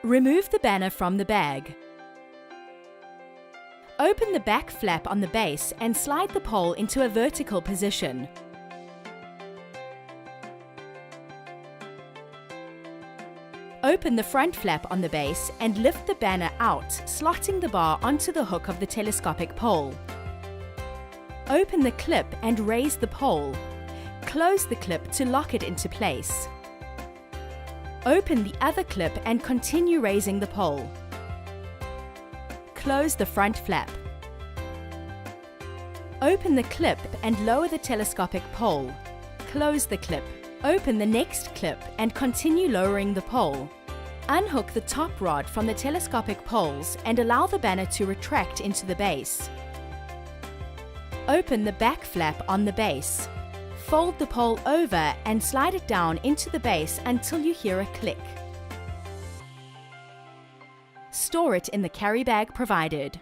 Remove the banner from the bag. Open the back flap on the base and slide the pole into a vertical position. Open the front flap on the base and lift the banner out, slotting the bar onto the hook of the telescopic pole. Open the clip and raise the pole. Close the clip to lock it into place. Open the other clip and continue raising the pole. Close the front flap. Open the clip and lower the telescopic pole. Close the clip. Open the next clip and continue lowering the pole. Unhook the top rod from the telescopic poles and allow the banner to retract into the base. Open the back flap on the base. Fold the pole over and slide it down into the base until you hear a click. Store it in the carry bag provided.